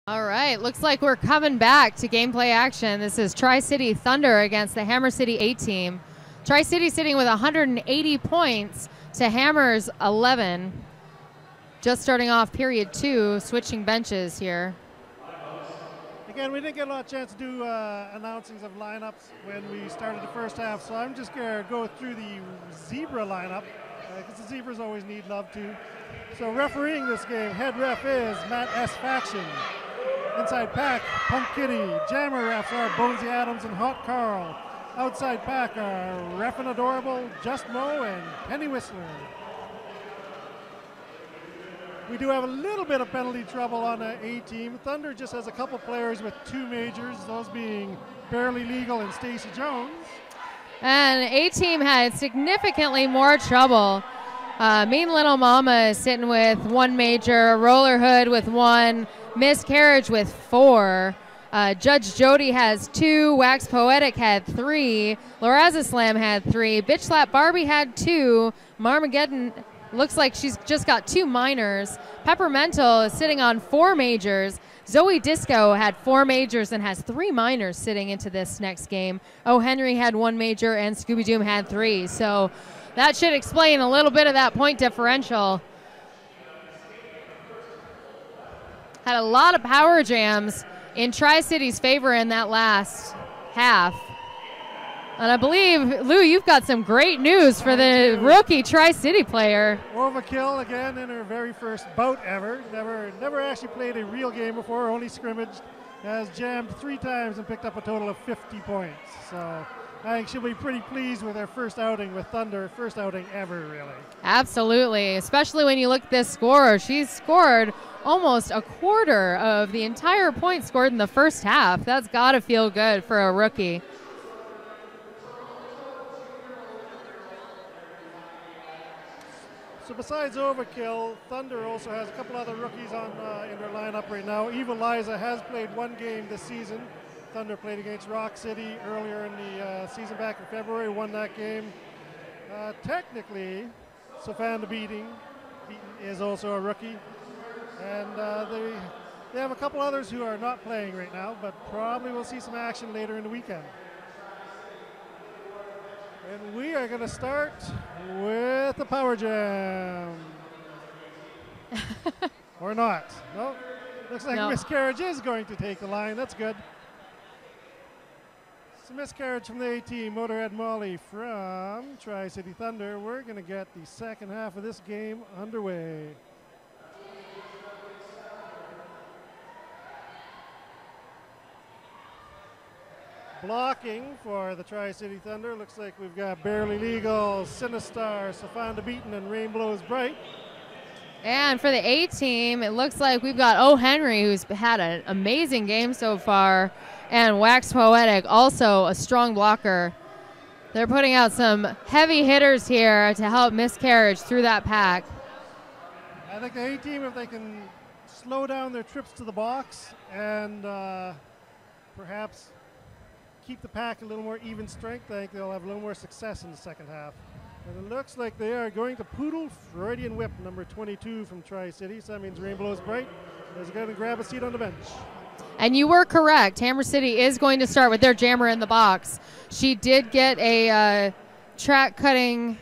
All right, looks like we're coming back to gameplay action. This is Tri-City Thunder against the Hammer City A team. Tri-City sitting with 180 points to Hammer's 11. Just starting off period 2, switching benches here. Again, we didn't get a lot of chance to do announcings of lineups when we started the first half, so I'm just going to go through the Zebra lineup, because the Zebras always need love too. So refereeing this game, head ref is Matt S. Faction. Inside pack, Punk Kitty. Jammer refs are Bonesy Adams and Hot Carl. Outside pack are Reffin' Adorable, Just Mo, and Penny Whistler. We do have a little bit of penalty trouble on the A team. Thunder just has a couple players with 2 majors, those being Barely Legal and Stacy Jones. And A team had significantly more trouble. Mean Little Mama is sitting with 1 major, Roller Hood with 1, Miscarriage with 4. Judge Jody has 2, Wax Poetic had 3, Lorazza Slam had 3, Bitch Slap Barbie had 2, Marmageddon looks like she's just got 2 minors. Peppermental is sitting on 4 majors. Zoe Disco had 4 majors and has 3 minors sitting into this next game. O. Henry had 1 major and Scooby Doom had 3. So that should explain a little bit of that point differential. Had a lot of power jams in Tri-City's favor in that last half. And I believe, Lou, you've got some great news for the rookie Tri-City player. Overkill again in her very first bout ever. Never actually played a real game before, only scrimmaged. Has jammed 3 times and picked up a total of 50 points. So I think she'll be pretty pleased with her first outing with Thunder, first outing ever, really. Absolutely, especially when you look at this score. She's scored almost a quarter of the entire points scored in the first half. That's got to feel good for a rookie. So besides Overkill, Thunder also has a couple other rookies on in their lineup right now. Evil Liza has played 1 game this season. Thunder played against Rock City earlier in the season back in February, won that game. Technically, Sofanda Beaton is also a rookie. And they have a couple others who are not playing right now, but probably we'll see some action later in the weekend. And we are going to start with the Power Jam. Or not. No, looks like Miscarriage is going to take the line. That's good. So Miscarriage from the A team, Motorhead Molly from Tri-City Thunder. We're going to get the second half of this game underway. Blocking for the Tri-City Thunder, looks like we've got Barely Legal, Sinistar, Sofanda Beaton, and Rainbow's Bright. And for the A team, it looks like we've got O. Henry, who's had an amazing game so far, and Wax Poetic, also a strong blocker. They're putting out some heavy hitters here to help Miscarriage through that pack. I think the A team, if they can slow down their trips to the box and perhaps keep the pack a little more even strength, I think they'll have a little more success in the second half. And it looks like they are going to poodle Freudian Whip, number 22 from Tri-City. So that means Rainbow's Bright is going to grab a seat on the bench. And you were correct. Hammer City is going to start with their jammer in the box. She did get a track cutting,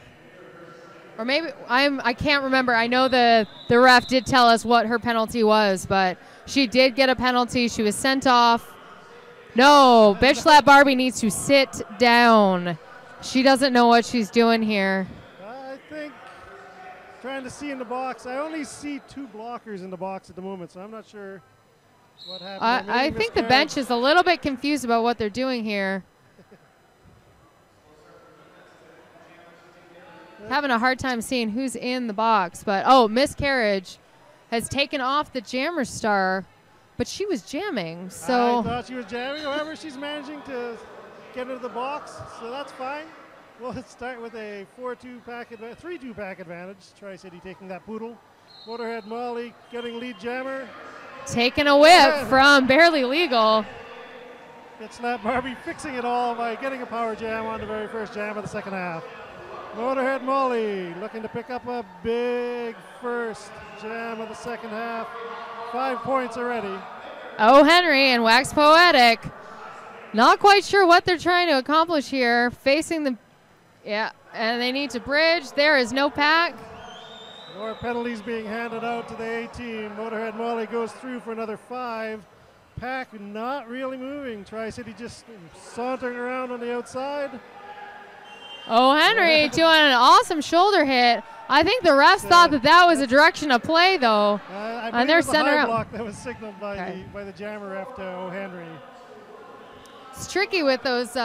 or maybe I can't remember. I know the ref did tell us what her penalty was, but she did get a penalty. She was sent off. No, Bitch Slap Barbie needs to sit down. She doesn't know what she's doing here. I think trying to see in the box. I only see 2 blockers in the box at the moment, so I'm not sure what happened. I think the bench is a little bit confused about what they're doing here. Having a hard time seeing who's in the box, but Miscarriage has taken off the jammer star. But she was jamming, so. I thought she was jamming. However, she's managing to get into the box, so that's fine. We'll start with a 3-2 pack advantage. Tri-City taking that poodle. Motorhead Molly getting lead jammer. Taking a whip from Barely Legal. Bitch Slap Barbie fixing it all by getting a power jam on the very first jam of the second half. Motorhead Molly looking to pick up a big first jam of the second half. 5 points already. Oh, Henry and Wax Poetic. Not quite sure what they're trying to accomplish here. Facing the, yeah, and they need to bridge. There is no pack. More penalties being handed out to the A team. Motorhead Molly goes through for another 5. Pack not really moving. Tri-City just sauntering around on the outside. Oh, Henry doing an awesome shoulder hit. I think the refs thought that was a direction of play, though. And they're center out. Block that was signaled by the jammer ref to O'Henry. It's tricky with those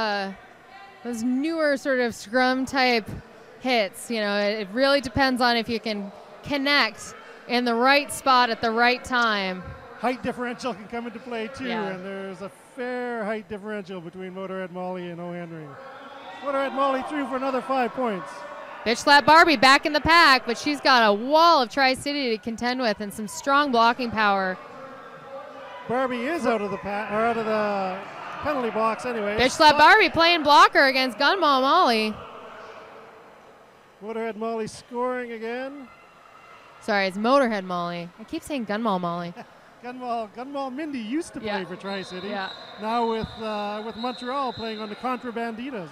newer sort of scrum type hits. You know, it really depends on if you can connect in the right spot at the right time. Height differential can come into play too, and there's a fair height differential between Motorhead Molly and O'Henry. Motorhead Molly through for another 5 points. Bitch Slap Barbie back in the pack, but she's got a wall of Tri-City to contend with and some strong blocking power. Barbie is out of the penalty box anyway. Bitch Slap Barbie playing blocker against Gunball Molly. Motorhead Molly scoring again. Sorry, it's Motorhead Molly. I keep saying Gunball Molly. Gunball Mindy used to play for Tri-City. Yeah. Now with Montreal playing on the Contrabanditas.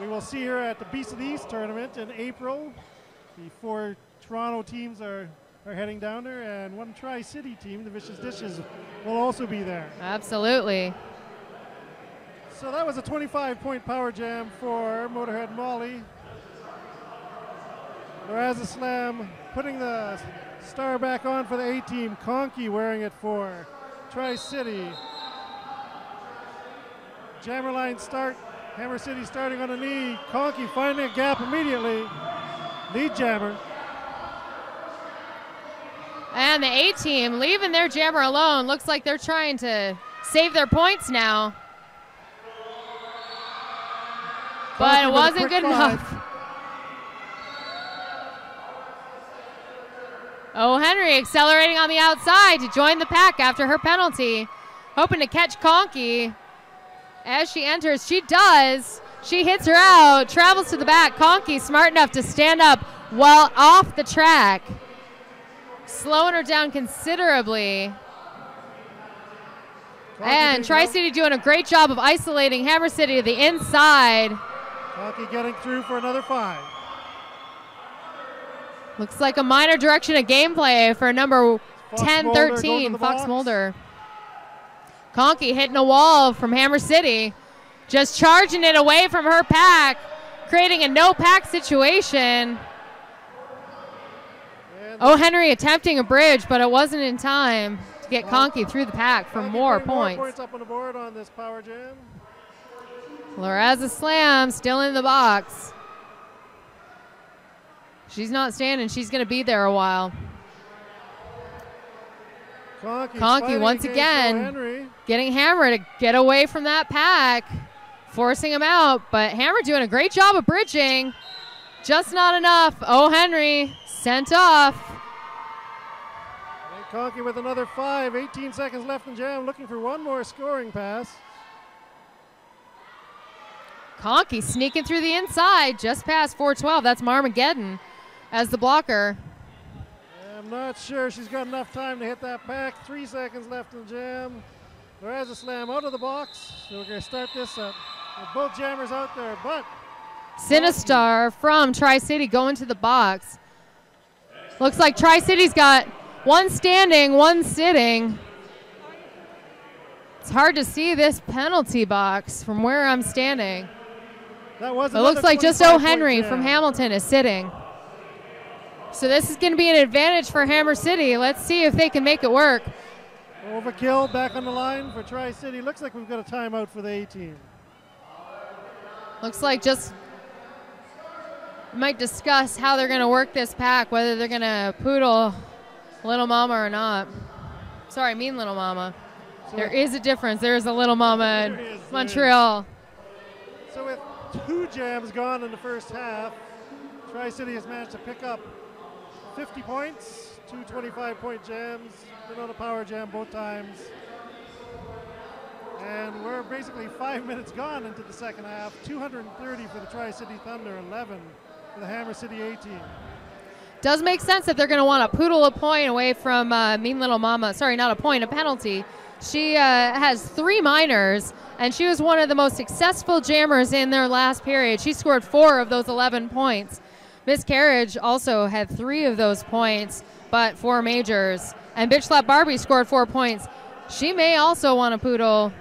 We will see her at the Beast of the East tournament in April. The 4 Toronto teams are heading down there, and one Tri-City team, the Vicious Dishes, will also be there. Absolutely. So that was a 25-point power jam for Motorhead Molly. Lorazza Slam putting the star back on for the A team. Conkey wearing it for Tri-City. Jammer line start. Hammer City starting on a knee. Conkey finding a gap immediately. Lead jammer. And the A team leaving their jammer alone. Looks like they're trying to save their points now. But it wasn't good enough. Oh, Henry accelerating on the outside to join the pack after her penalty. Hoping to catch Conkey. As she enters, she does. She hits her out, travels to the back. Conkey smart enough to stand up well off the track. Slowing her down considerably. And Tri-City doing a great job of isolating Hammer City to the inside. Conkey getting through for another 5. Looks like a minor direction of gameplay for number 10-13, Fox Mulder. Conkey hitting a wall from Hammer City. Just charging it away from her pack, creating a no-pack situation. Oh, Henry attempting a bridge, but it wasn't in time to get Conkey through the pack for more points. More points up on the board on this power jam. Lorazza Slam still in the box. She's not standing. She's going to be there a while. Conkey once again getting Hammer to get away from that pack, forcing him out. But Hammer doing a great job of bridging. Just not enough. Oh, Henry sent off. And Conkey with another 5. 18 seconds left in jam, looking for one more scoring pass. Conkey sneaking through the inside, just past 412. That's Marmageddon as the blocker. I'm not sure she's got enough time to hit that pack. 3 seconds left in the jam. Lorazza Slam out of the box. So we're going to start this up. Both jammers out there, but Sinistar from Tri-City going to the box. Looks like Tri-City's got one standing, one sitting. It's hard to see this penalty box from where I'm standing. That was it looks like just O. Henry from Hamilton is sitting. So this is going to be an advantage for Hammer City. Let's see if they can make it work. Overkill back on the line for Tri-City. Looks like we've got a timeout for the A team. Looks like just might discuss how they're going to work this pack, whether they're going to poodle Little Mama or not. Sorry, mean Little Mama. So there is a difference. There is a Little Mama in Montreal. So with 2 jams gone in the first half, Tri-City has managed to pick up 50 points, 2 25-point jams, been on a power jam both times. And we're basically 5 minutes gone into the second half. 230 for the Tri-City Thunder, 11 for the Hammer City A team. does make sense that they're going to want to poodle a point away from Mean Little Mama. Sorry, not a point, a penalty. She has 3 minors, and she was one of the most successful jammers in their last period. She scored 4 of those 11 points. Miscarriage also had 3 of those points, but 4 majors. And Bitch Slap Barbie scored 4 points. She may also want to poodle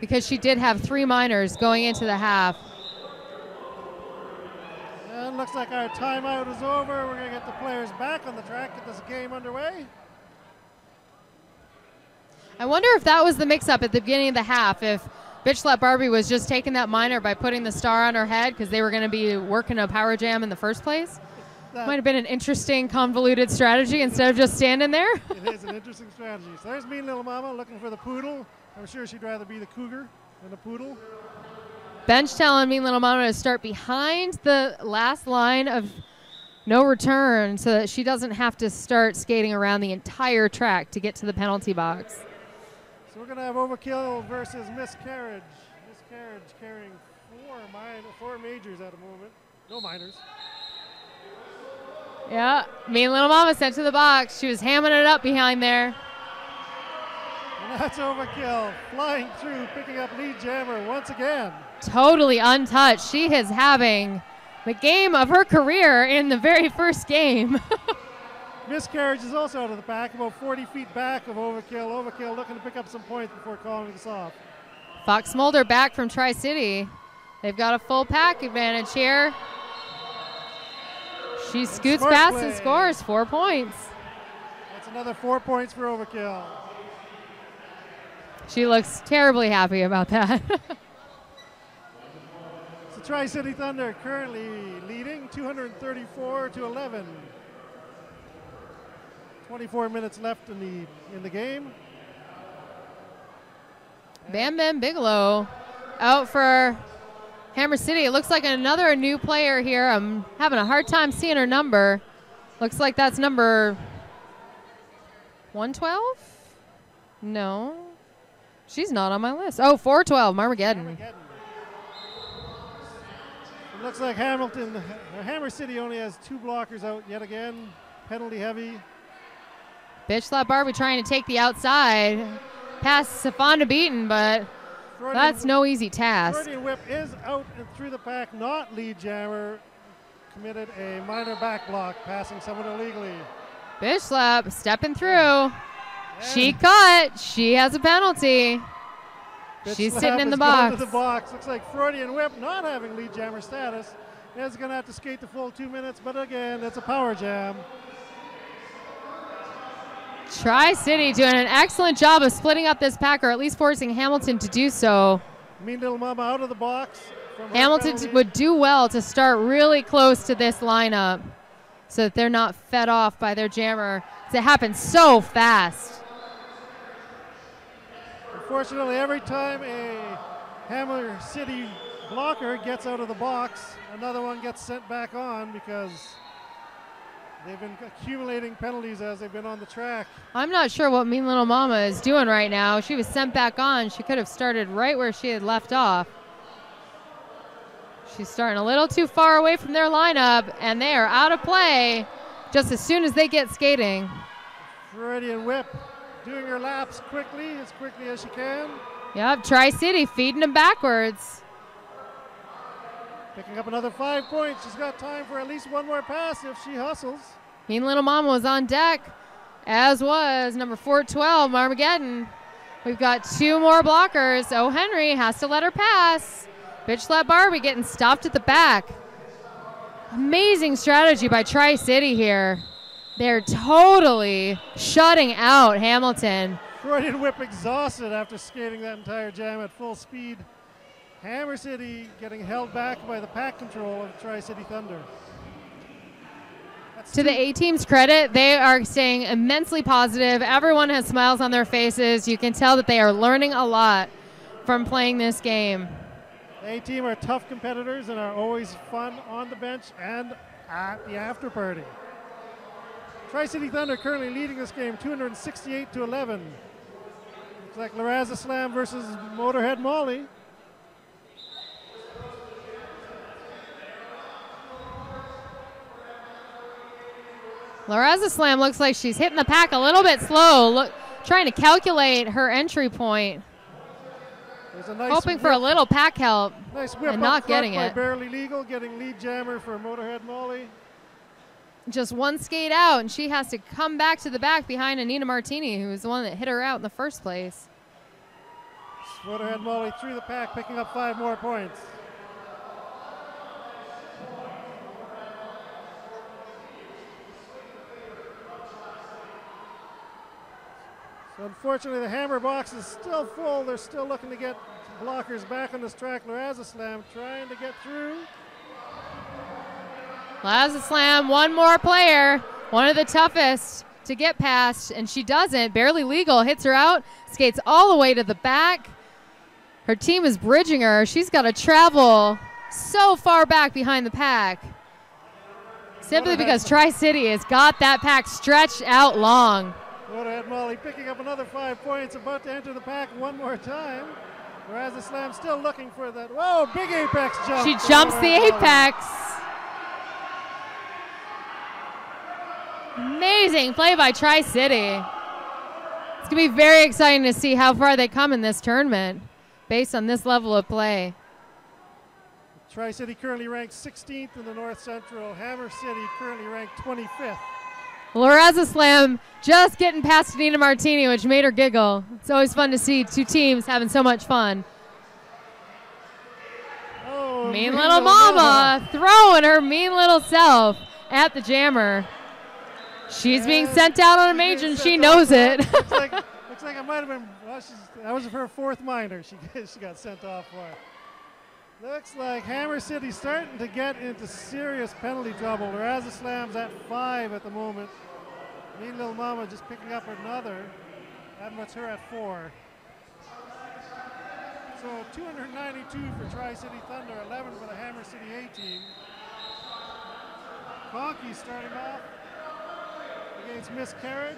because she did have 3 minors going into the half. And looks like our timeout is over. We're going to get the players back on the track, get this game underway. I wonder if that was the mix-up at the beginning of the half, if Bitch Slap Barbie was just taking that minor by putting the star on her head because they were going to be working a power jam in the first place. Might have been an interesting, convoluted strategy instead of just standing there. It is an interesting strategy. So there's Mean Little Mama looking for the poodle. I'm sure she'd rather be the cougar than the poodle. Bench telling Mean Little Mama to start behind the last line of no return so that she doesn't have to start skating around the entire track to get to the penalty box. So we're going to have Overkill versus Miscarriage. Miscarriage carrying 4 majors at the moment. No minors. Yeah, Mean Little Mama sent to the box. She was hamming it up behind there. And that's Overkill flying through, picking up lead jammer once again. Totally untouched. She is having the game of her career in the very first game. Miscarriage is also out of the pack, about 40 feet back of Overkill. Overkill looking to pick up some points before calling this off. Fox Mulder back from Tri-City. They've got a full pack advantage here. She scoots past and scores 4 points. That's another 4 points for Overkill. She looks terribly happy about that. So Tri-City Thunder currently leading 234-11. 24 minutes left in the game. Bam Bam Bigelow out for Hammer City. It looks like another new player here. I'm having a hard time seeing her number. Looks like that's number 112? No. She's not on my list. Oh, 412, Marmageddon. It looks like Hammer City only has 2 blockers out yet again. Penalty heavy. Bitch Slap Barbie trying to take the outside. Past Safanda Beaton, but that's no easy task. Freudian Whip is out and through the pack, not lead jammer. Committed a minor back block, passing someone illegally. Bitch Slap stepping through. And she cut. She has a penalty. She's sitting in the box. To the box. Looks like Freudian Whip not having lead jammer status. Is going to have to skate the full 2 minutes, but again, it's a power jam. Tri-City doing an excellent job of splitting up this pack, or at least forcing Hamilton to do so. Mean Little Mama out of the box. Hamilton would do well to start really close to this lineup so that they're not fed off by their jammer. It happens so fast. Unfortunately, every time a Hammer City blocker gets out of the box, another one gets sent back on because they've been accumulating penalties as they've been on the track. I'm not sure what Mean Little Mama is doing right now. She was sent back on. She could have started right where she had left off. She's starting a little too far away from their lineup, and they are out of play just as soon as they get skating. Freudian Whip doing her laps quickly as she can. Yep, Tri-City feeding them backwards. Picking up another 5 points. She's got time for at least one more pass if she hustles. Mean Little Mama was on deck, as was number 412, Marmageddon. We've got 2 more blockers. O. Henry has to let her pass. Bitch Slap Barbie getting stopped at the back. Amazing strategy by Tri-City here. They're totally shutting out Hamilton. Freudian Whip exhausted after skating that entire jam at full speed. Hammer City getting held back by the pack control of Tri-City Thunder. To the A-team's credit, they are staying immensely positive. Everyone has smiles on their faces. You can tell that they are learning a lot from playing this game. The A-team are tough competitors and are always fun on the bench and at the after party. Tri-City Thunder currently leading this game 268-11. Looks like Laraza Slam versus Motorhead Molly. Lorazza Slam looks like she's hitting the pack a little bit slow, trying to calculate her entry point. Nice hoping for a little pack help nice whip and not getting it. Barely Legal, getting lead jammer for Motorhead Molly. Just one skate out, and she has to come back to the back behind Anita Martini, who was the one that hit her out in the first place. Motorhead Molly through the pack, picking up 5 more points. So unfortunately, the hammer box is still full. They're still looking to get blockers back on this track. Lorazza Slam trying to get through. Lorazza Slam, one more player, one of the toughest to get past, and she doesn't. Barely Legal hits her out, skates all the way to the back. Her team is bridging her. She's got to travel so far back behind the pack, simply because Tri-City has got that pack stretched out long. Motorhead Molly picking up another 5 points, about to enter the pack one more time. Lorazza Slam still looking for that. Whoa, big apex jump. She jumps the apex. Amazing play by Tri-City. It's going to be very exciting to see how far they come in this tournament based on this level of play. Tri-City currently ranked 16th in the North Central. Hammer City currently ranked 25th. Lorazza Slam just getting past Anita Martini, which made her giggle. It's always fun to see two teams having so much fun. Oh, mean little mama throwing her mean little self at the jammer. She's being sent out on a major, and she knows it. looks like it might have been, well, that was her 4th minor she got sent off for. Looks like Hammer City starting to get into serious penalty trouble. Lorazza Slam's at 5 at the moment. Mean Little Mama just picking up another. That puts her at 4. So 292 for Tri-City Thunder, 11 for the Hammer City A team. Conky starting off against Miscarriage.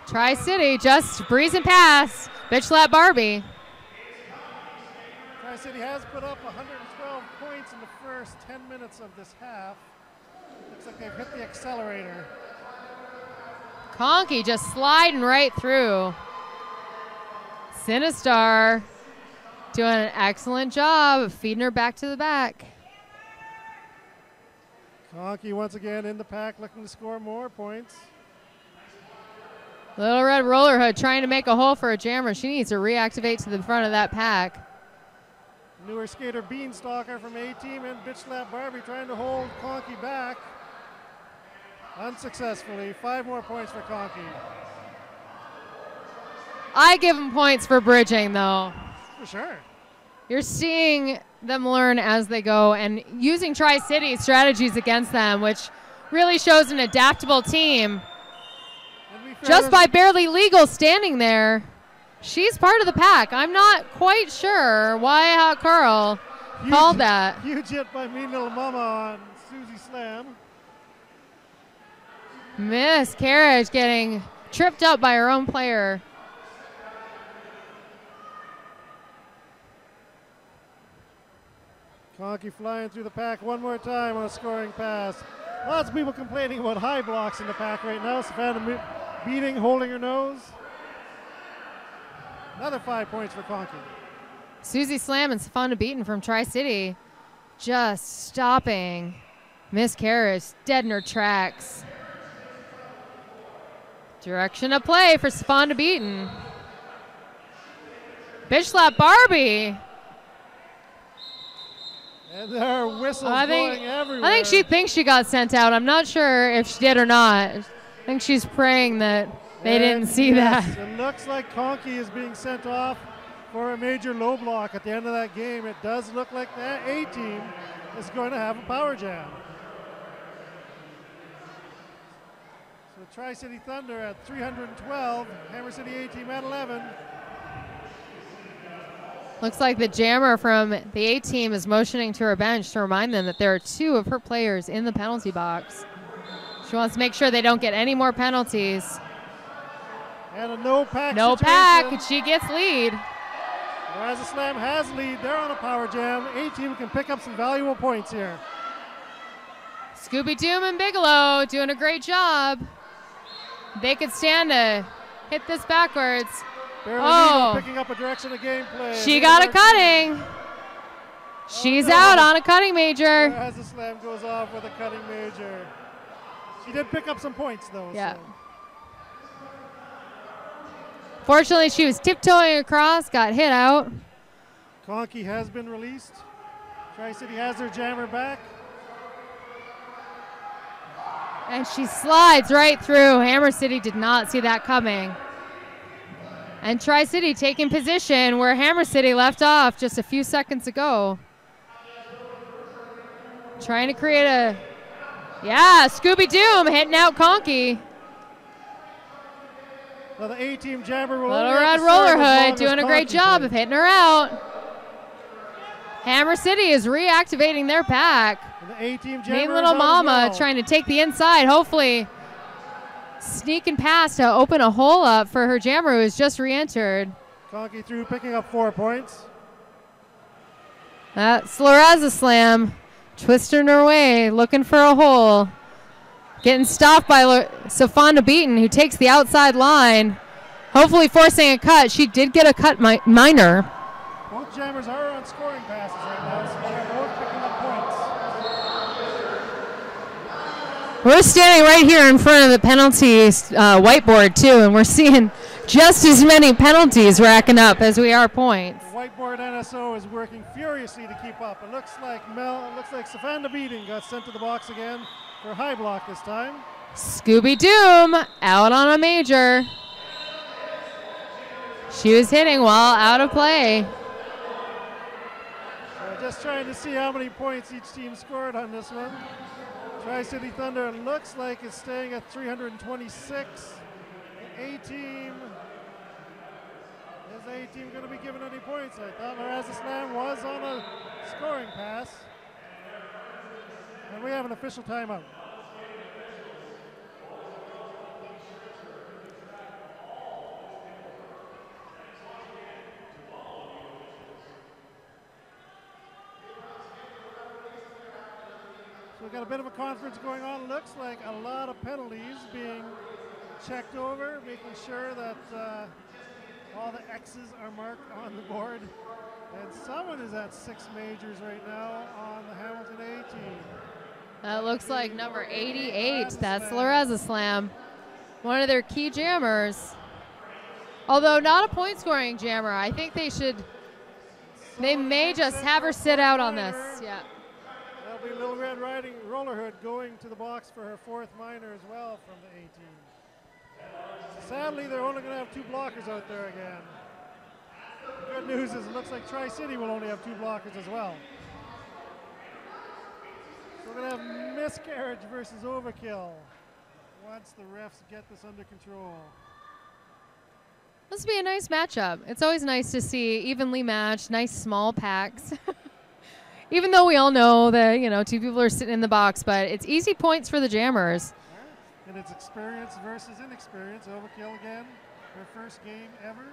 Tri-City just breezing past Bitch Slap Barbie. Tri-City has put up 112 points in the first 10 minutes of this half. Looks like they've hit the accelerator. Conky just sliding right through. Sinistar doing an excellent job of feeding her back to the back. Conky once again in the pack looking to score more points. Little Red Roller Hood trying to make a hole for a jammer. She needs to reactivate to the front of that pack. Newer skater Beanstalker from A-Team and Bitch Slap Barbie trying to hold Conky back. Unsuccessfully. 5 more points for Conky. I give them points for bridging, though. For sure. You're seeing them learn as they go and using Tri-City strategies against them, which really shows an adaptable team. Just by Barely Legal standing there, she's part of the pack. I'm not quite sure why Hot Carl called that. Huge hit by Mean Little Mama on Susie Slam. Miscarriage getting tripped up by her own player. Conky flying through the pack one more time on a scoring pass. Lots of people complaining about high blocks in the pack right now. Savannah beating, holding her nose. Another 5 points for Conky. Susie Slam and Savannah Beaton from Tri-City just stopping Miscarriage, dead in her tracks. Direction of play for Savannah Beaton. Bitch Slap Barbie. And there are whistles going everywhere. I think she thinks she got sent out. I'm not sure if she did or not. I think she's praying that they didn't see that. It looks like Conky is being sent off for a major low block at the end of that game. It does look like that A-Team is going to have a power jam. So Tri-City Thunder at 312, Hammer City A-Team at 11. Looks like the jammer from the A-Team is motioning to her bench to remind them that there are 2 of her players in the penalty box. She wants to make sure they don't get any more penalties. And a no pack No situation. pack, and she gets lead. Lorazza Slam has lead. They're on a power jam. A-Team can pick up some valuable points here. Scooby Doom and Bigelow doing a great job. They could stand to hit this backwards. Barely picking up a direction of gameplay. She got a cutting. She's out on a cutting major. As the slam goes off with a cutting major. She did pick up some points though. Yeah. So. Fortunately, she was tiptoeing across, got hit out. Conkey has been released. Tri-City has their jammer back. And she slides right through. Hammer City did not see that coming. And Tri-City taking position where Hammer City left off just a few seconds ago. Trying to create a, Scooby Doom hitting out Conkey. Well, the A-team jammer will Little Red Roller Hood doing a great job of hitting her out. Hammer City is reactivating their pack. And the A-team jammer Mean Little Mama trying to take the inside, hopefully sneaking past to open a hole up for her jammer who has just re-entered. Conkey through, picking up 4 points. That's Loraza Slam, twisting her way, looking for a hole. Getting stopped by Safanda Beaton, who takes the outside line, hopefully forcing a cut. She did get a cut minor. Both jammers are on scoring passes right now, so they're both picking up points. We're standing right here in front of the penalties whiteboard, too, and we're seeing just as many penalties racking up as we are points. The whiteboard NSO is working furiously to keep up. It looks like Safanda Beaton got sent to the box again for a high block this time. Scooby Doom out on a major. She was hitting while out of play. Just trying to see how many points each team scored on this one. Tri-City Thunder looks like it's staying at 326. The A-team. Is the A-team going to be given any points? I thought Loraza Slam was on a scoring pass. And we have an official timeout. So we've got a bit of a conference going on. Looks like a lot of penalties being checked over, making sure that all the X's are marked on the board. And someone is at 6 majors right now on the Hamilton A-team. That looks like number 88. That's Loraza Slam, one of their key jammers. Although not a point scoring jammer. I think they may just have her sit out on this. Yeah. That'll be Little Red Riding Roller Hood going to the box for her 4th minor as well from the A-team. Sadly, they're only going to have 2 blockers out there again. The good news is it looks like Tri-City will only have 2 blockers as well. So we're going to have miscarriage versus overkill once the refs get this under control. This will be a nice matchup. It's always nice to see evenly matched, nice small packs. Even though we all know that, 2 people are sitting in the box, but it's easy points for the jammers. And it's experience versus inexperience. Overkill again, her first game ever.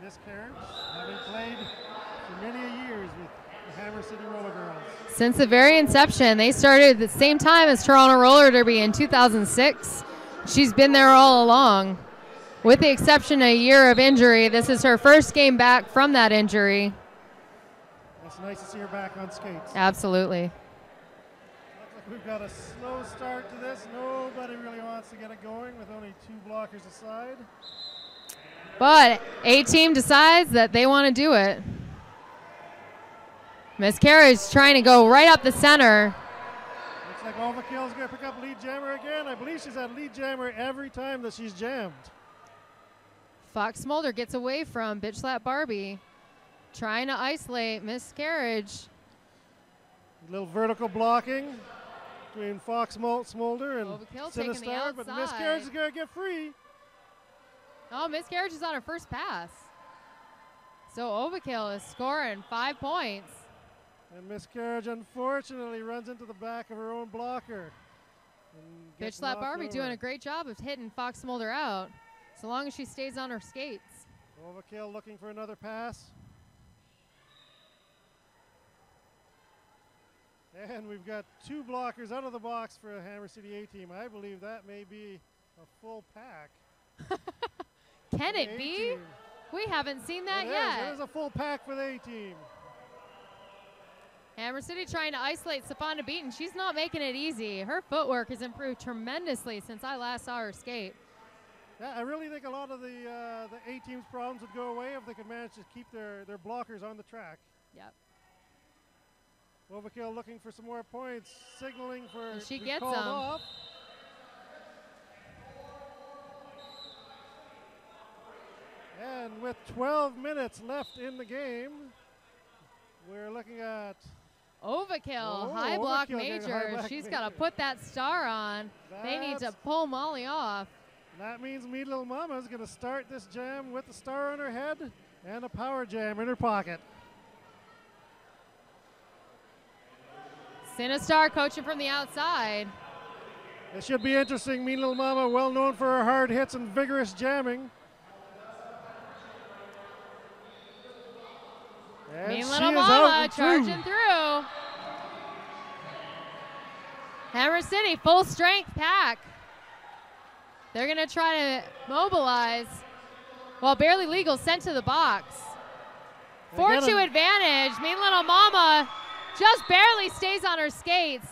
Miscarriage, having played for many years with the Hammer City Roller Girls. Since the very inception, they started at the same time as Toronto Roller Derby in 2006. She's been there all along. With the exception of a year of injury, this is her first game back from that injury. It's nice to see her back on skates. Absolutely. Looks like we've got a slow start to this. Nobody really wants to get it going with only 2 blockers aside. But A-team decides that they want to do it. Miscarriage trying to go right up the center. Looks like Overkill's going to pick up lead jammer again. I believe she's had lead jammer every time that she's jammed. Fox Smolder gets away from Bitch Slap Barbie. Trying to isolate Miscarriage. A little vertical blocking between Fox Smolder and Overkill taking the Sinistar, but outside. Miscarriage is going to get free. Oh, Miscarriage is on her first pass. So Overkill is scoring 5 points. And Miscarriage unfortunately runs into the back of her own blocker. Bitch Slap Barbie doing a great job of hitting Fox Smolder out, so long as she stays on her skates. Overkill looking for another pass. And we've got 2 blockers out of the box for a Hammer City A-team. I believe that may be a full pack. Can it be? We haven't seen that yet. It is a full pack for the A-team. Hammer City trying to isolate Stefana Beaton. She's not making it easy. Her footwork has improved tremendously since I last saw her skate. Yeah, I really think a lot of the A-team's problems would go away if they could manage to keep their blockers on the track. Yep. Overkill looking for some more points, signaling for and she gets them. Off. And with 12 minutes left in the game, we're looking at Overkill, high block major. She's got to put that star on. They need to pull Molly off. That means Me Little Mama is going to start this jam with the star on her head and a power jam in her pocket. Sinistar coaching from the outside. It should be interesting. Me Little Mama, well known for her hard hits and vigorous jamming. Mean Little Mama charging through. Hammer City, full strength pack. They're going to try to mobilize. Well, Barely Legal sent to the box. 4-2 advantage. Mean Little Mama just barely stays on her skates.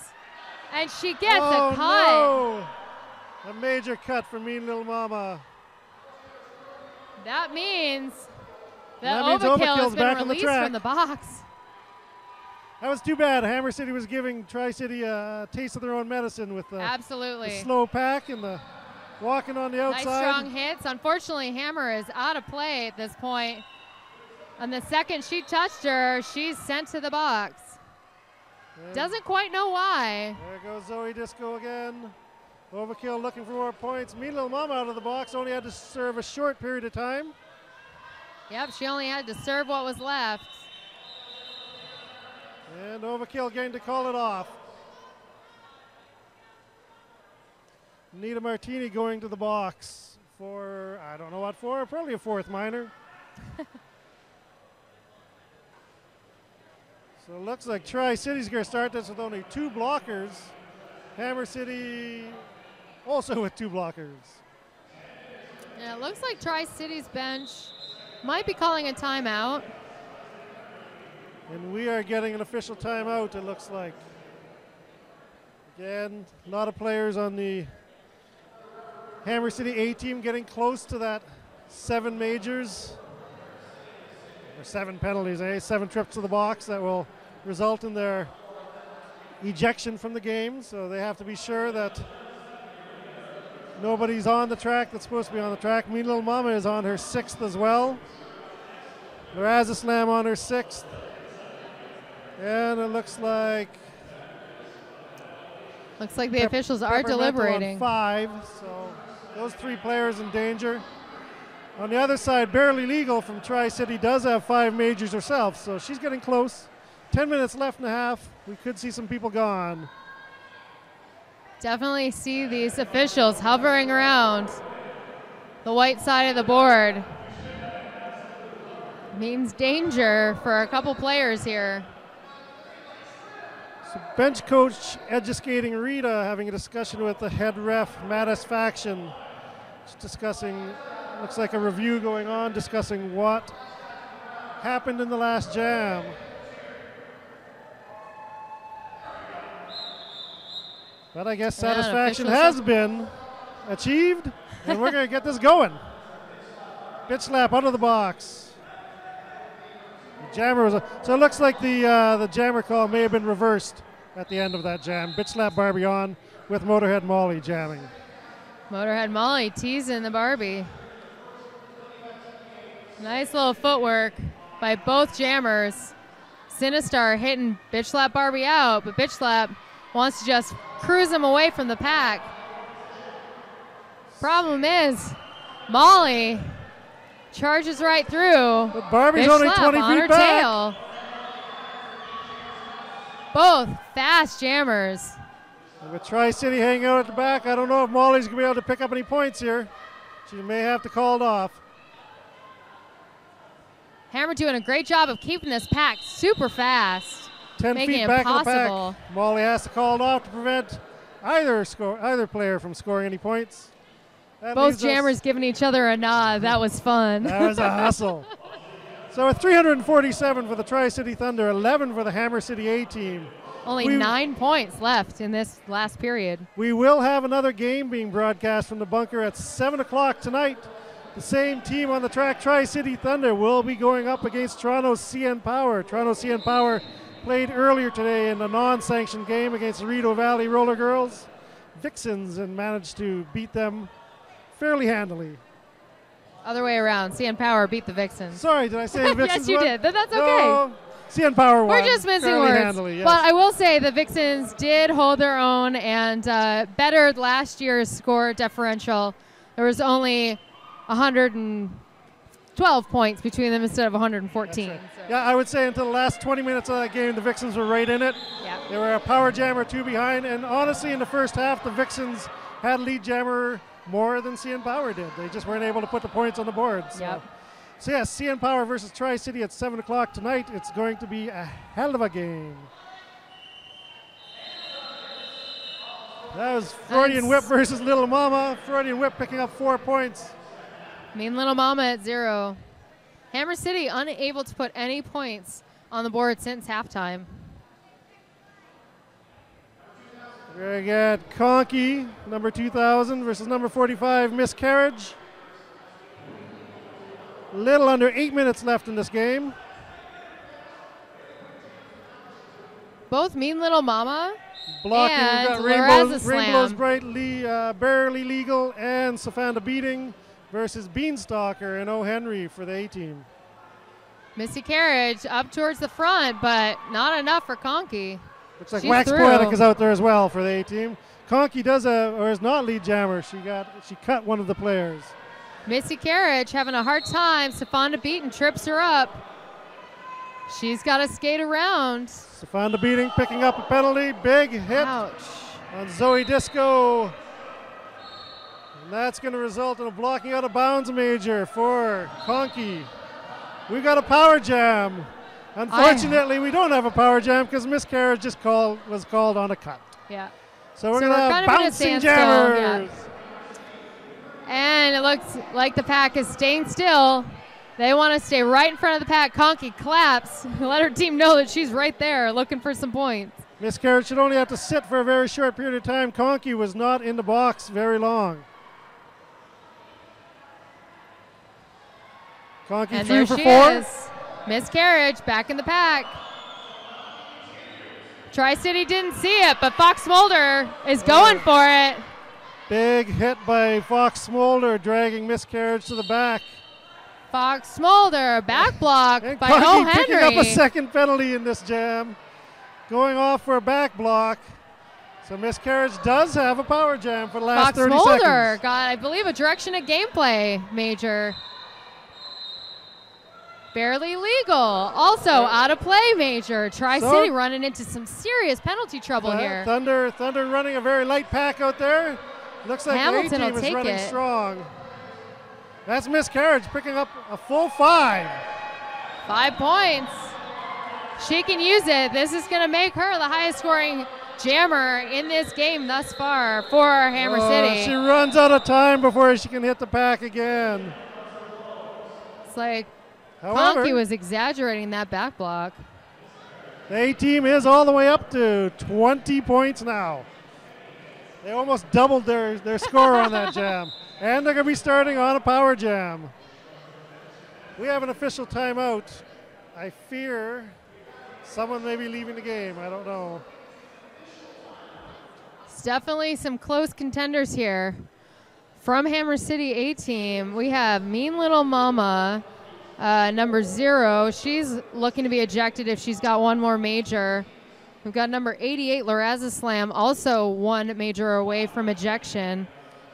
And she gets a cut. No. A major cut for Mean Little Mama. That means that Overkill has been released from the box. That was too bad. Hammer City was giving Tri-City a taste of their own medicine with the slow pack and the walking on the outside. Nice strong hits. Unfortunately, Hammer is out of play at this point. And the second she touched her, she's sent to the box. And doesn't quite know why. There goes Zoe Disco again. Overkill looking for more points. Mean Little Mama out of the box. Only had to serve a short period of time. Yep, she only had to serve what was left. And Overkill getting to call it off. Nita Martini going to the box for, I don't know what for, probably a 4th minor. So it looks like Tri-City's going to start this with only 2 blockers. Hammer City also with 2 blockers. Yeah, it looks like Tri-City's bench might be calling a timeout. And we are getting an official timeout, it looks like. Again, a lot of players on the Hammer City A-team getting close to that 7 majors. Or 7 penalties, 7 trips to the box that will result in their ejection from the game. So they have to be sure that nobody's on the track that's supposed to be on the track. Mean Little Mama is on her 6th as well. Slam on her 6th. And it looks like the officials are deliberating. On 5, so those 3 players in danger. On the other side, Barely Legal from Tri-City does have 5 majors herself, so she's getting close. 10 minutes left and a half. We could see some people gone. Definitely see these officials hovering around the white side of the board. Means danger for a couple players here. So bench coach educating Rita, having a discussion with the head ref, Mattisfaction. Just discussing, looks like a review going on, discussing what happened in the last jam. But I guess satisfaction has been achieved, and we're going to get this going. Bitch slap out of the box. The jammer was so it looks like the jammer call may have been reversed at the end of that jam. Bitch slap Barbie on with Motorhead Molly jamming. Motorhead Molly teasing the Barbie. Nice little footwork by both jammers. Sinistar hitting Bitch slap Barbie out, but Bitch slap wants to just cruise him away from the pack. Problem is, Molly charges right through. But Barbie's Bitch only slap 20 on feet her back. Tail. Both fast jammers. And with Tri-City hanging out at the back, I don't know if Molly's going to be able to pick up any points here. She may have to call it off. Hammer doing a great job of keeping this pack super fast. 10 making feet it back in the impossible. pack. Molly has to call it off to prevent either player from scoring any points. That Both leaves jammers giving each other a nod. That was fun. That was a hustle. So with 347 for the Tri-City Thunder, 11 for the Hammer City A team. Only 9 points left in this last period. We will have another game being broadcast from the bunker at 7 o'clock tonight. The same team on the track, Tri-City Thunder, will be going up against Toronto CN Power. Toronto CN Power played earlier today in a non-sanctioned game against the Rideau Valley Roller Girls Vixens and managed to beat them fairly handily. Other way around. CN Power beat the Vixens. Sorry, did I say Vixens? Yes, you did, but that's okay. No, CN Power won. We're just missing fairly words. handily, yes. But I will say the Vixens did hold their own and bettered last year's score differential. There was only 112 points between them instead of 114. Right. So. Yeah, I would say until the last 20 minutes of that game, the Vixens were right in it. Yeah. They were a power jam or two behind, and honestly, in the first half, the Vixens had lead jammer more than CN Power did. They just weren't able to put the points on the board. So, Yep. so yes, CN Power versus Tri-City at 7 o'clock tonight. It's going to be a hell of a game. That was Freudian Whip versus Little Mama. Freudian Whip picking up 4 points. Mean Little Mama at 0. Hammer City unable to put any points on the board since halftime. We're going to get Conkey, number 2000, versus number 45, Miscarriage. Little under 8 minutes left in this game. Both Mean Little Mama Blocking, and we've got Lorazza Rainbow's Slam. Bright, Barely Legal, and Safanda Beating versus Beanstalker and O. Henry for the A team. Missy Carriage up towards the front, but not enough for Conkey. Looks like She's Wax through. Poetic is out there as well for the A team. Conkey is not lead jammer. She cut one of the players. Missy Carriage having a hard time. Safanda Beaton trips her up. She's got to skate around. Safanda Beating picking up a penalty. Big hit Ouch. on Zoe Disco. And that's going to result in a blocking out of bounds major for Conkey. We've got a power jam. Unfortunately, we don't have a power jam because Miscarriage was called on a cut. Yeah. So we're going to have kind of in a bouncing standstill, jammers. yeah. And it looks like the pack is staying still. They want to stay right in front of the pack. Conkey claps. Let her team know that she's right there looking for some points. Miscarriage should only have to sit for a very short period of time. Conkey was not in the box very long. Conkey And through there for she 4. is. Miscarriage back in the pack. Tri-City didn't see it, but Fox Smolder is going for it. Big hit by Fox Smolder, dragging Miscarriage to the back. Fox Smolder, back block And by Conkey O. picking Henry. up a second penalty in this jam, going off for a back block. So Miscarriage does have a power jam for the last Fox 30 Smolder seconds. got, I believe, a direction of gameplay major. Barely legal. Also out of play major. Tri-City running into some serious penalty trouble here. Thunder running a very light pack out there. Looks like Hamilton the A will team is take running it. strong. That's Miscarriage picking up a full 5. 5 points. She can use it. This is going to make her the highest scoring jammer in this game thus far for Hammer City. She runs out of time before she can hit the pack again. It's like However, Conkey was exaggerating that back block. the A team is all the way up to 20 points now. They almost doubled their score on that jam. And they're going to be starting on a power jam. We have an official timeout. I fear someone may be leaving the game. I don't know. It's definitely some close contenders here. From Hammer City A team, we have Mean Little Mama, number 0. She's looking to be ejected if she's got one more major. We've got number 88, Lorazza Slam, also one major away from ejection.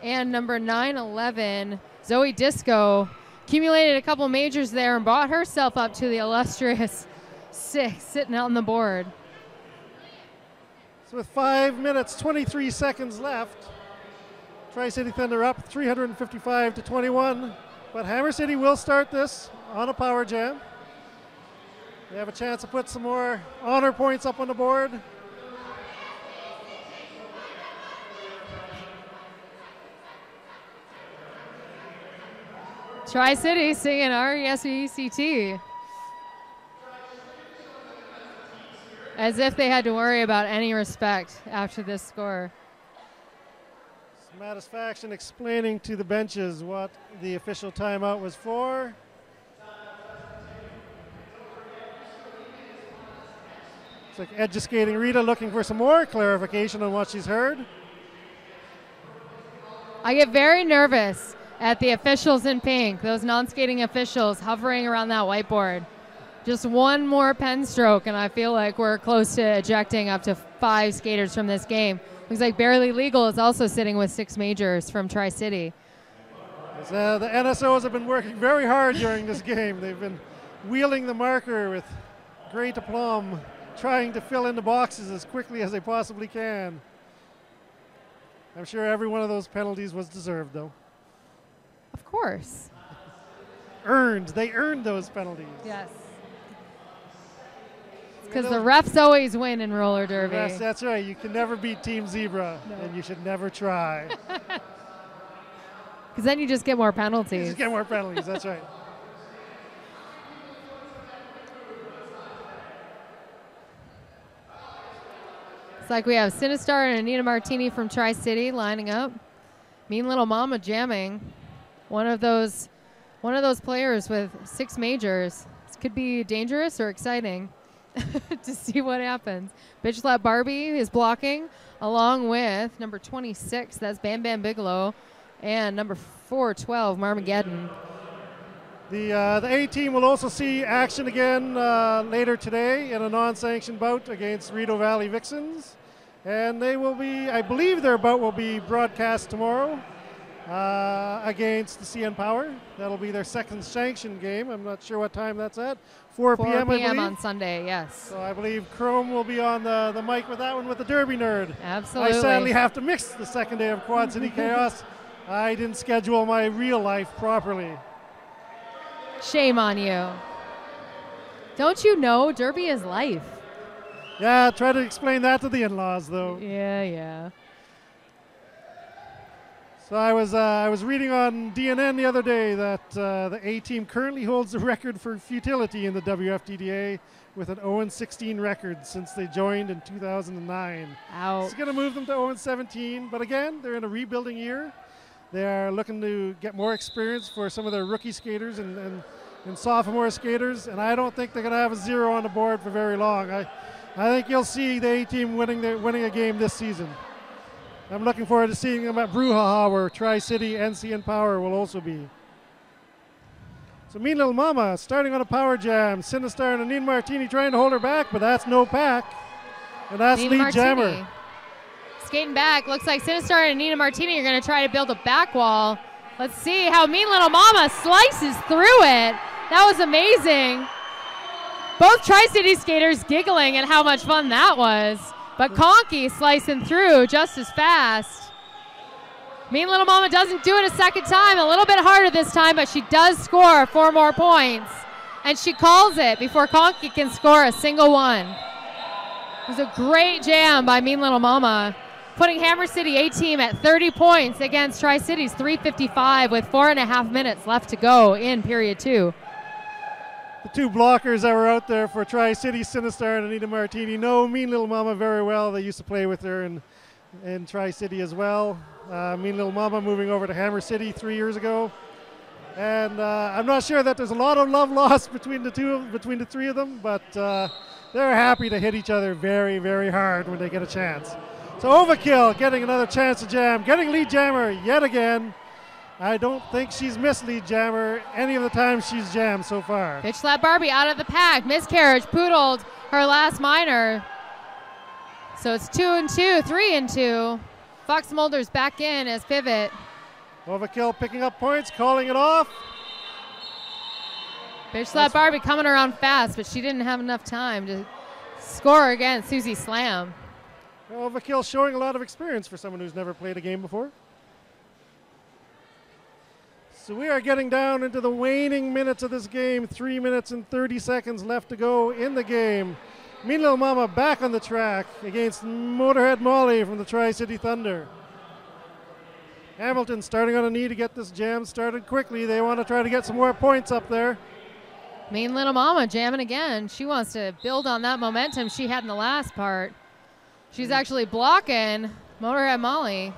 And number 911, Zoe Disco, accumulated a couple majors there and brought herself up to the illustrious 6, sitting out on the board. So with 5 minutes, 23 seconds left, Tri-City Thunder up 355 to 21. But Hammer City will start this on a power jam. They have a chance to put some more honor points up on the board. Tri-City singing R-E-S-E-C-T. As if they had to worry about any respect after this score. Satisfaction explaining to the benches what the official timeout was for. It's like educating Rita, looking for some more clarification on what she's heard. I get very nervous at the officials in pink, those non-skating officials hovering around that whiteboard. Just one more pen stroke, and I feel like we're close to ejecting up to 5 skaters from this game. Looks like Barely Legal is also sitting with 6 majors from Tri-City. The NSOs have been working very hard during this game. They've been wielding the marker with great aplomb, trying to fill in the boxes as quickly as they possibly can. I'm sure every one of those penalties was deserved, though. Of course. Earned. They earned those penalties. Yes. Because the refs always win in roller derby. Yes, that's right. You can never beat Team Zebra, and you should never try. Because then you just get more penalties. You just get more penalties, that's right. It's like we have Sinistar and Anita Martini from Tri-City lining up. Mean Little Mama jamming. One of those players with 6 majors. This could be dangerous or exciting to see what happens. Bitch Slap Barbie is blocking along with number 26, that's Bam Bam Bigelow, and number 412, Marmageddon. The A team will also see action again later today in a non-sanctioned bout against Rideau Valley Vixens. And they will be, I believe their bout will be broadcast tomorrow against the CN Power. That'll be their second sanctioned game. I'm not sure what time that's at. 4 p.m. 4 p.m. on Sunday, yes. So I believe Chrome will be on the mic with that one with the Derby Nerd. Absolutely. I sadly have to mix the second day of Quad City Chaos. I didn't schedule my real life properly. Shame on you. Don't you know Derby is life? Yeah, try to explain that to the in-laws, though. Yeah. So I was reading on DNN the other day that the A team currently holds the record for futility in the WFTDA with an 0-16 record since they joined in 2009. Ouch. It's going to move them to 0-17, but again, they're in a rebuilding year. They are looking to get more experience for some of their rookie skaters and sophomore skaters, and I don't think they're going to have a 0 on the board for very long. I think you'll see the A team winning a game this season. I'm looking forward to seeing them at Brouhaha, where Tri-City, NC, and Power will also be. So Mean Little Mama starting on a power jam. Sinistar and Anita Martini trying to hold her back, but that's no pack. And that's Nina lead Martini jammer. Skating back. Looks like Sinistar and Anita Martini are going to try to build a back wall. Let's see how Mean Little Mama slices through it. That was amazing. Both Tri-City skaters giggling at how much fun that was. But Conkey slicing through just as fast. Mean Little Mama doesn't do it a second time. A little bit harder this time, but she does score 4 more points. And she calls it before Conkey can score a single one. It was a great jam by Mean Little Mama, putting Hammer City A team at 30 points against Tri-City's 355 with 4.5 minutes left to go in period 2. The 2 blockers that were out there for Tri-City, Sinistar and Anita Martini, know Mean Little Mama very well. They used to play with her in Tri-City as well. Mean Little Mama moving over to Hammer City 3 years ago. And I'm not sure that there's a lot of love lost between the 3 of them, but they're happy to hit each other very, very hard when they get a chance. So Overkill getting another chance to jam, getting lead jammer yet again. I don't think she's missed lead jammer any of the times she's jammed so far. Bitch Slap Barbie out of the pack. Miscarriage poodled her last minor. So it's 2-2, 3-2. Fox Mulder's back in as pivot. Overkill picking up points, calling it off. Bitch Slap Barbie coming around fast, but she didn't have enough time to score against Susie Slam. Overkill showing a lot of experience for someone who's never played a game before. So we are getting down into the waning minutes of this game. 3 minutes and 30 seconds left to go in the game. Mean Little Mama back on the track against Motorhead Molly from the Tri-City Thunder. Hamilton starting on a knee to get this jam started quickly. They want to try to get some more points up there. Mean Little Mama jamming again. She wants to build on that momentum she had in the last part. She's actually blocking Motorhead Molly.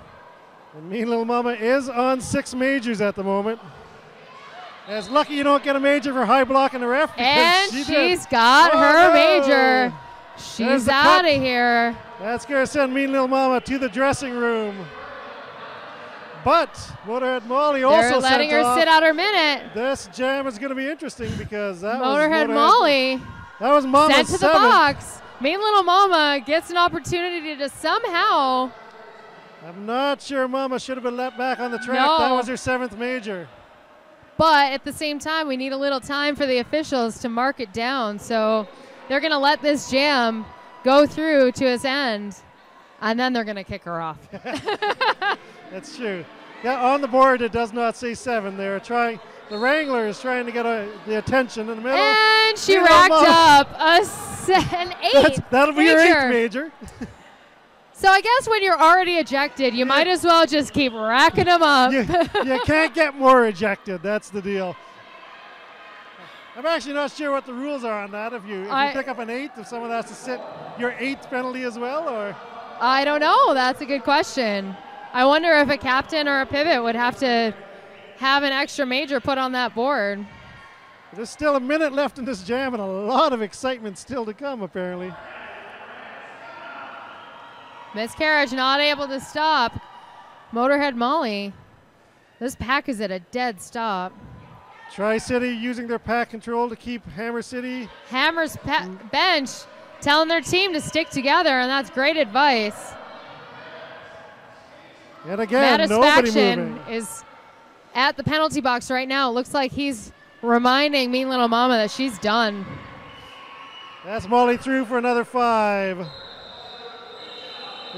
And Mean Little Mama is on 6 majors at the moment. And it's lucky you don't get a major for high blocking the ref. And she's got her major. She's out of here. That's going to send Mean Little Mama to the dressing room. But Motorhead Molly also They're letting her sit out her minute. This jam is going to be interesting because that Motorhead Molly. That was Mama's sent to the box. Mean Little Mama gets an opportunity to somehow. I'm not sure Mama should have been let back on the track. No. That was her 7th major. But at the same time, we need a little time for the officials to mark it down. So they're going to let this jam go through to its end, and then they're going to kick her off. That's true. Yeah, on the board it does not say 7. They're trying. The Wrangler is trying to get the attention in the middle. And she racked up an 8. That'll be your 8th major. So I guess when you're already ejected, you might as well just keep racking them up. You can't get more ejected. That's the deal. I'm actually not sure what the rules are on that. If you pick up an 8, if someone has to sit your 8th penalty as well, or I don't know. That's a good question. I wonder if a captain or a pivot would have to have an extra major put on that board. There's still a minute left in this jam and a lot of excitement still to come, apparently. Miscarriage not able to stop Motorhead Molly. This pack is at a dead stop. Tri-City using their pack control to keep Hammer City. Hammer's bench telling their team to stick together, and that's great advice. And again, nobody moving. Is at the penalty box right now. It looks like he's reminding Mean Little Mama that she's done. That's Molly through for another 5.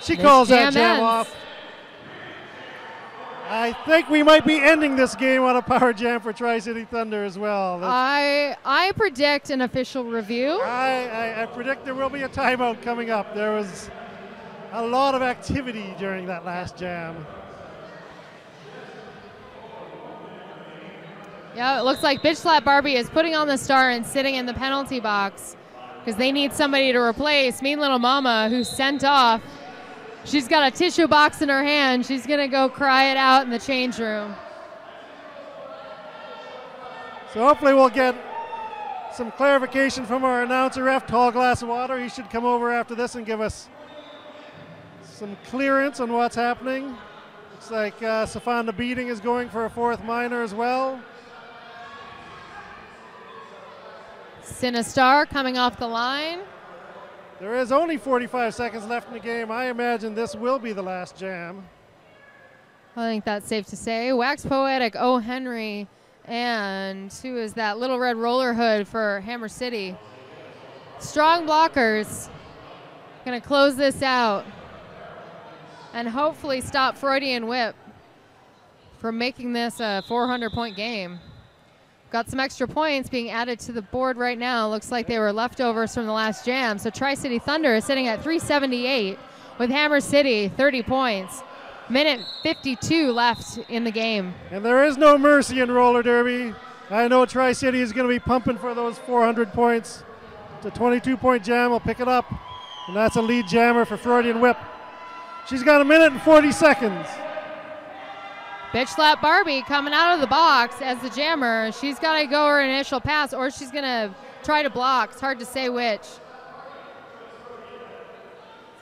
She calls that jam off. I think we might be ending this game on a power jam for Tri-City Thunder as well. I predict an official review. I predict there will be a timeout coming up. There was a lot of activity during that last jam. Yeah, it looks like Bitch Slap Barbie is putting on the star and sitting in the penalty box because they need somebody to replace Mean Little Mama, who's sent off. She's got a tissue box in her hand. She's going to go cry it out in the change room. So hopefully we'll get some clarification from our announcer ref, Tall Glass of Water. He should come over after this and give us some clearance on what's happening. Looks like Safanda Beating is going for a 4th minor as well. Sinistar coming off the line. There is only 45 seconds left in the game. I imagine this will be the last jam. I think that's safe to say. Wax Poetic, O. Henry, and who is that? Little Red Roller Hood for Hammer City. Strong blockers. Going to close this out and hopefully stop Freudian Whip from making this a 400-point game. Got some extra points being added to the board right now. Looks like they were leftovers from the last jam. So Tri-City Thunder is sitting at 378 with Hammer City 30 points. Minute 52 left in the game. And there is no mercy in roller derby. I know Tri-City is going to be pumping for those 400 points. It's a 22-point jam. Will pick it up. And that's a lead jammer for Freudian Whip. She's got a minute and 40 seconds. Bitch Slap Barbie coming out of the box as the jammer. She's got to go her initial pass, or she's going to try to block. It's hard to say which.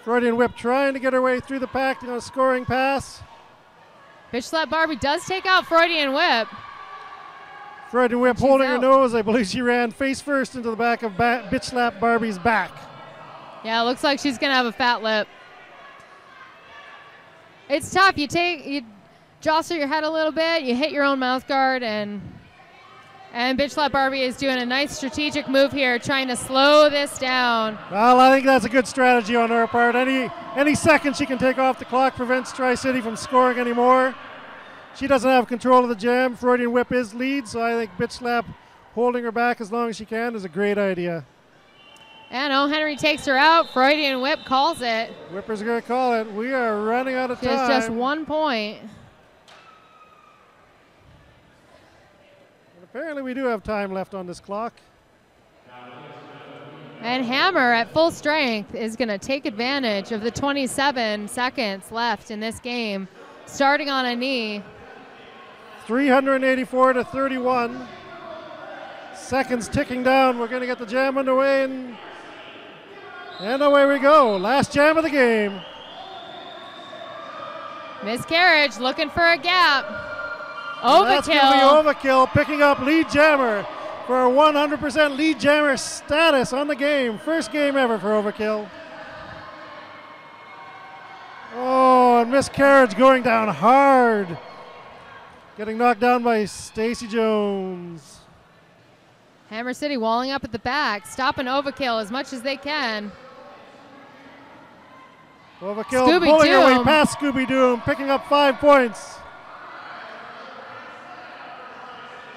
Freudian Whip trying to get her way through the pack on a scoring pass. Bitch Slap Barbie does take out Freudian Whip. Freudian Whip holding her nose. I believe she ran face first into the back of Bitch Slap Barbie's back. Yeah, it looks like she's going to have a fat lip. It's tough. You jostle your head a little bit, you hit your own mouth guard, and Bitch Slap Barbie is doing a nice strategic move here, trying to slow this down. Well, I think that's a good strategy on her part. Any second she can take off the clock prevents Tri-City from scoring anymore. She doesn't have control of the jam. Freudian whip is lead, so I think bitch slap holding her back as long as she can is a great idea. And O. Henry takes her out. Freudian whip calls it. Whipper's going to call it. We are running out of time. It's just 1 point. And apparently we do have time left on this clock. And Hammer at full strength is going to take advantage of the 27 seconds left in this game, starting on a knee. 384 to 31. Seconds ticking down. We're going to get the jam underway, and away we go. Last jam of the game. Miscarriage looking for a gap. Overkill. That's going to be Overkill picking up lead jammer for a 100% lead jammer status on the game. First game ever for Overkill. Oh, and Miscarriage going down hard. Getting knocked down by Stacy Jones. Hammer City walling up at the back, stopping Overkill as much as they can. Overkill pulling her way past Scooby Doom, picking up 5 points.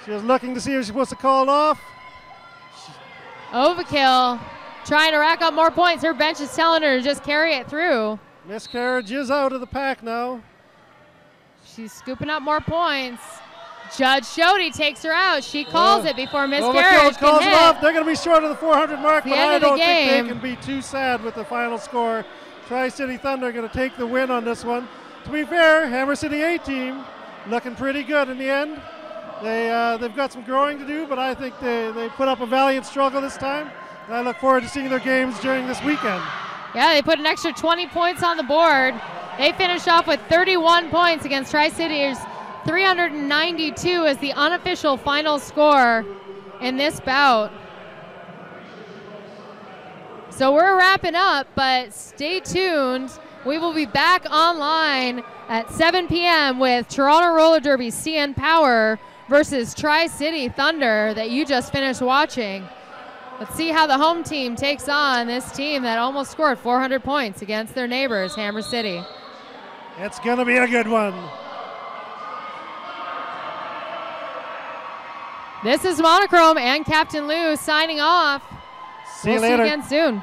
She was looking to see if she's supposed to call it off. Overkill trying to rack up more points. Her bench is telling her to just carry it through. Miscarriage is out of the pack now. She's scooping up more points. Judge Shody takes her out. She calls it before Miscarriage calls can it hit. off. They're going to be short of the 400 mark, but I don't think they can be too sad with the final score. Tri-City Thunder going to take the win on this one. To be fair, Hammer City A team looking pretty good in the end. They've got some growing to do, but I think they put up a valiant struggle this time. And I look forward to seeing their games during this weekend. Yeah, they put an extra 20 points on the board. They finished off with 31 points against Tri-City's 392 as the unofficial final score in this bout. So we're wrapping up, but stay tuned. We will be back online at 7 p.m. with Toronto Roller Derby CN Power versus Tri-City Thunder that you just finished watching. Let's see how the home team takes on this team that almost scored 400 points against their neighbors, Hammer City. It's going to be a good one. This is Monochrome and Captain Lou signing off. See you later. See you again soon.